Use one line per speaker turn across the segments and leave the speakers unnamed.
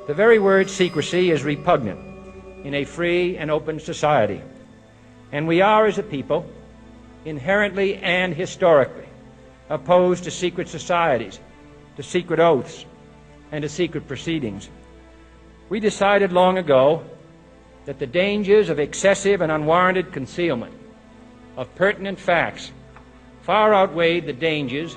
The very word secrecy is repugnant in a free and open society, and we are, as a people, inherently and historically opposed to secret societies, to secret oaths, and to secret proceedings. We decided long ago that the dangers of excessive and unwarranted concealment of pertinent facts far outweighed the dangers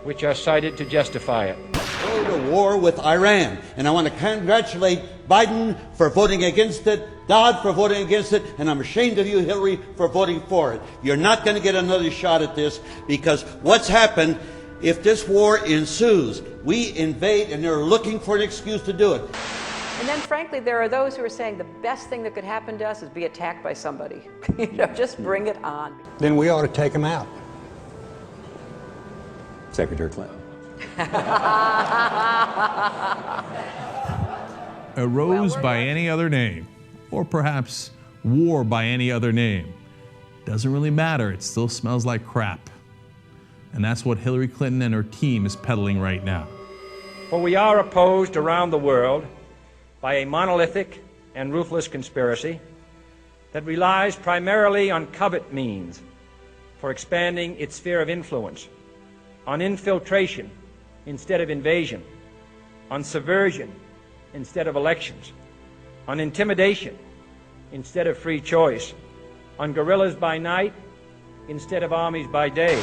which are cited to justify it.
Go to war with Iran, and I want to congratulate Biden for voting against it, Dodd for voting against it, and I'm ashamed of you, Hillary, for voting for it. You're not going to get another shot at this, because what's happened, if this war ensues, we invade and they're looking for an excuse to do it.
And then, frankly, there are those who are saying the best thing that could happen to us is be attacked by somebody. Just bring it on.
Then we ought to take them out.
Secretary Clinton.
A rose by any other name, or perhaps war by any other name. Doesn't really matter, it still smells like crap. And that's what Hillary Clinton and her team is peddling right now.
For we are opposed around the world by a monolithic and ruthless conspiracy that relies primarily on covert means for expanding its sphere of influence, on infiltration instead of invasion, on subversion instead of elections, on intimidation instead of free choice, on guerrillas by night instead of armies by day.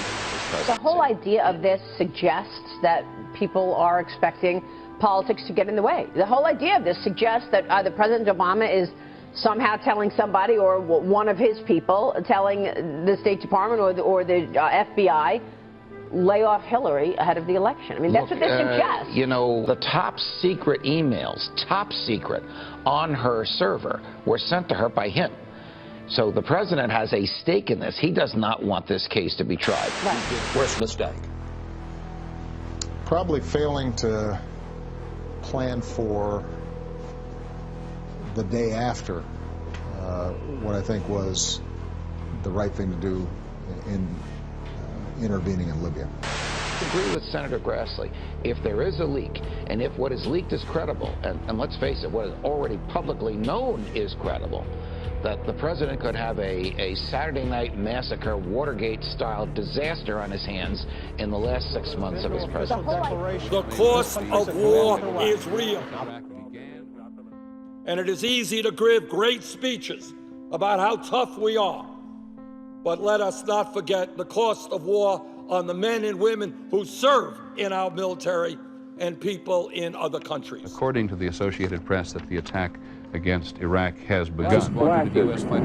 The whole idea of this suggests that people are expecting politics to get in the way. The whole idea of this suggests that either President Obama is somehow telling somebody, or one of his people telling the State Department or the FBI, lay off Hillary ahead of the election. I mean, that's what this suggests.
You know, the top secret emails, top secret, on her server were sent to her by him. So the president has a stake in this. He does not want this case to be tried.
Right.
Worst mistake?
Probably failing to plan for the day after what I think was the right thing to do in intervening in Libya.
I agree with Senator Grassley. If there is a leak, and if what is leaked is credible, and let's face it, what is already publicly known is credible, that the president could have a Saturday Night Massacre, Watergate-style disaster on his hands in the last 6 months of his presidency.
The cost of war is real. And it is easy to give great speeches about how tough we are. But let us not forget the cost of war on the men and women who serve in our military and people in other countries.
According to the Associated Press, that the attack against Iraq has begun.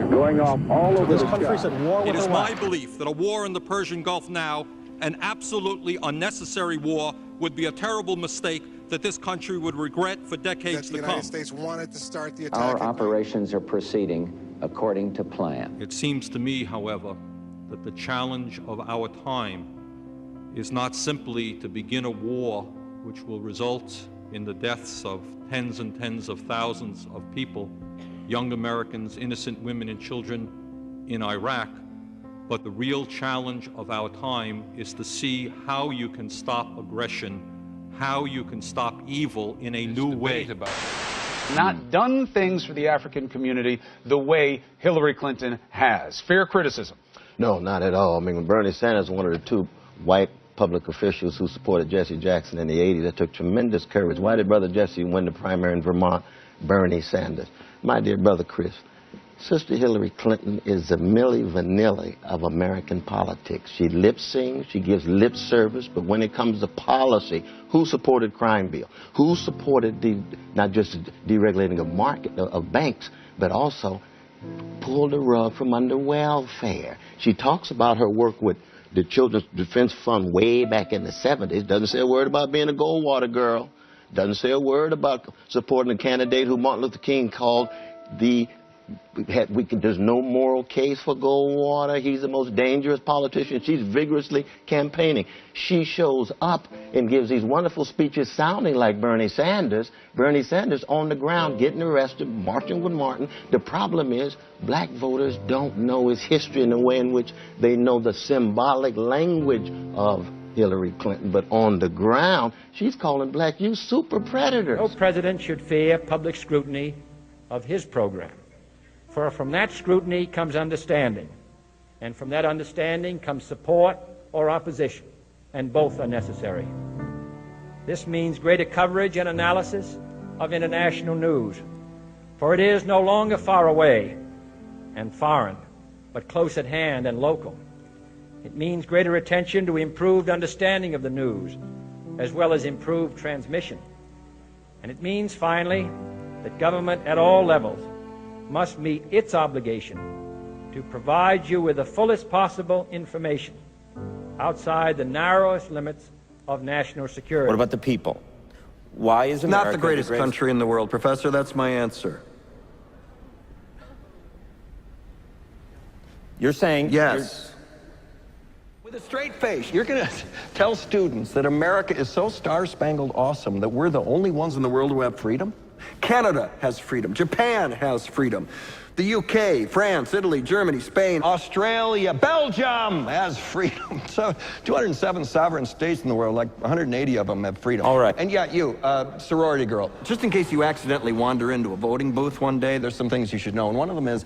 Going off all over this country's at war with
It is
Iraq.
my belief that a war in the Persian Gulf now, an absolutely unnecessary war, would be a terrible mistake that this country would regret for decades to come.
The United States wanted to start the attack.
Our operations are proceeding according to plan.
It seems to me, however, that the challenge of our time is not simply to begin a war which will result in the deaths of tens and tens of thousands of people, young Americans, innocent women and children in Iraq, but the real challenge of our time is to see how you can stop aggression, how you can stop evil in a new way.
Not done things for the African community the way Hillary Clinton has. Fair criticism.
No, not at all. I mean, Bernie Sanders was one of the two white public officials who supported Jesse Jackson in the 80s. That took tremendous courage. Why did Brother Jesse win the primary in Vermont? Bernie Sanders. My dear brother Chris, Sister Hillary Clinton is the Milli Vanilli of American politics. She lip sings, she gives lip service, but when it comes to policy, who supported crime bill? Who supported not just deregulating of market of banks, but also pulled the rug from under welfare? She talks about her work with the Children's Defense Fund way back in the 70s. Doesn't say a word about being a Goldwater girl. Doesn't say a word about supporting a candidate who Martin Luther King called there's no moral case for Goldwater. He's the most dangerous politician. She's vigorously campaigning. She shows up and gives these wonderful speeches sounding like Bernie Sanders. Bernie Sanders on the ground getting arrested, marching with Martin. The problem is black voters don't know his history in the way in which they know the symbolic language of Hillary Clinton, but on the ground, she's calling black youth super predators.
No president should fear public scrutiny of his program, for from that scrutiny comes understanding, and from that understanding comes support or opposition, and both are necessary. This means greater coverage and analysis of international news, for it is no longer far away and foreign, but close at hand and local. It means greater attention to improved understanding of the news, as well as improved transmission. And it means, finally, that government at all levels must meet its obligation to provide you with the fullest possible information outside the narrowest limits of national security.
What about the people? Why is America
not the greatest country in the world, Professor? That's my answer.
You're saying...
Yes. With a straight face, you're going to tell students that America is so star-spangled awesome that we're the only ones in the world who have freedom? Canada has freedom. Japan has freedom. The UK, France, Italy, Germany, Spain, Australia, Belgium has freedom. So 207 sovereign states in the world, like 180 of them have freedom.
All right.
And yeah, you, sorority girl, just in case you accidentally wander into a voting booth one day, there's some things you should know. And one of them is,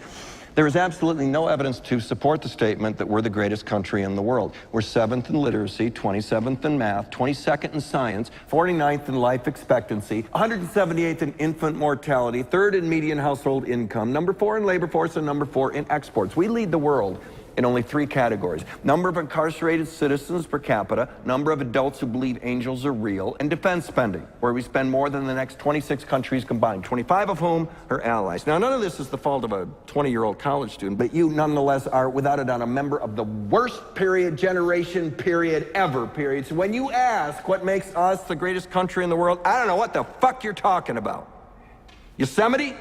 there is absolutely no evidence to support the statement that we're the greatest country in the world. We're 7th in literacy, 27th in math, 22nd in science, 49th in life expectancy, 178th in infant mortality, 3rd in median household income, number 4 in labor force, and number 4 in exports. We lead the world in only 3 categories: number of incarcerated citizens per capita, number of adults who believe angels are real, and defense spending, where we spend more than the next 26 countries combined, 25 of whom are allies. Now, none of this is the fault of a 20-year-old college student, but you nonetheless are, without a doubt, a member of the worst generation ever. So when you ask what makes us the greatest country in the world, I don't know what the fuck you're talking about. Yosemite?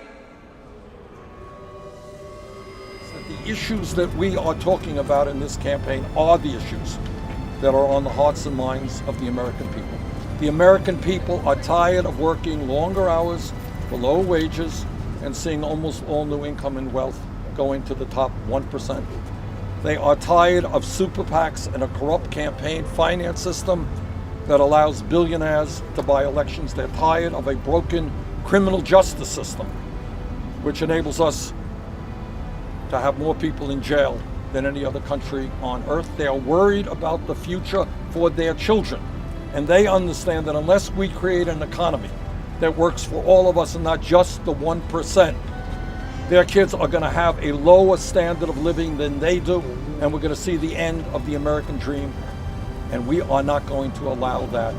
The issues that we are talking about in this campaign are the issues that are on the hearts and minds of the American people. The American people are tired of working longer hours for lower wages and seeing almost all new income and wealth going to the top 1%. They are tired of super PACs and a corrupt campaign finance system that allows billionaires to buy elections. They're tired of a broken criminal justice system, which enables us to have more people in jail than any other country on earth. They are worried about the future for their children. And they understand that unless we create an economy that works for all of us and not just the 1%, their kids are going to have a lower standard of living than they do, and we're going to see the end of the American dream, and we are not going to allow that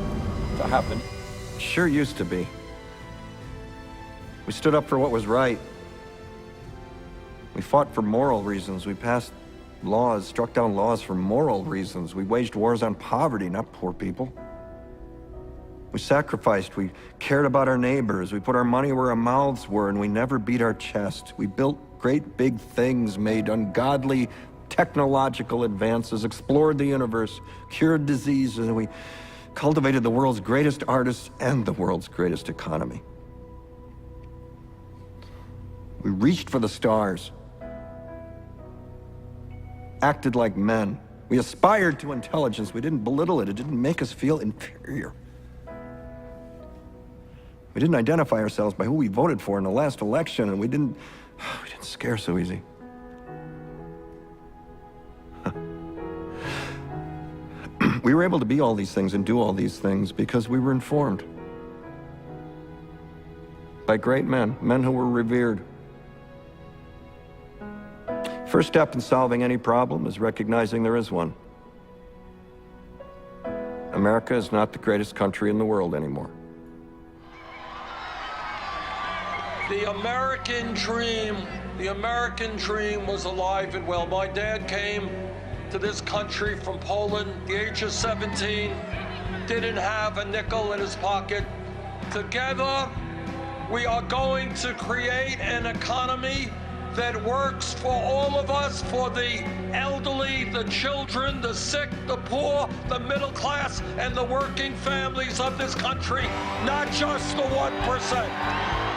to happen.
Sure used to be. We stood up for what was right. We fought for moral reasons. We passed laws, struck down laws for moral reasons. We waged wars on poverty, not poor people. We sacrificed. We cared about our neighbors. We put our money where our mouths were, and we never beat our chest. We built great big things, made ungodly technological advances, explored the universe, cured diseases, and we cultivated the world's greatest artists and the world's greatest economy. We reached for the stars, acted like men. We aspired to intelligence. We didn't belittle it. It didn't make us feel inferior. We didn't identify ourselves by who we voted for in the last election, and we didn't scare so easy. We were able to be all these things and do all these things because we were informed by great men, men who were revered. First step in solving any problem is recognizing there is one. America is not the greatest country in the world anymore.
The American dream was alive and well. My dad came to this country from Poland at the age of 17, didn't have a nickel in his pocket. Together, we are going to create an economy that works for all of us, for the elderly, the children, the sick, the poor, the middle class, and the working families of this country, not just the 1%.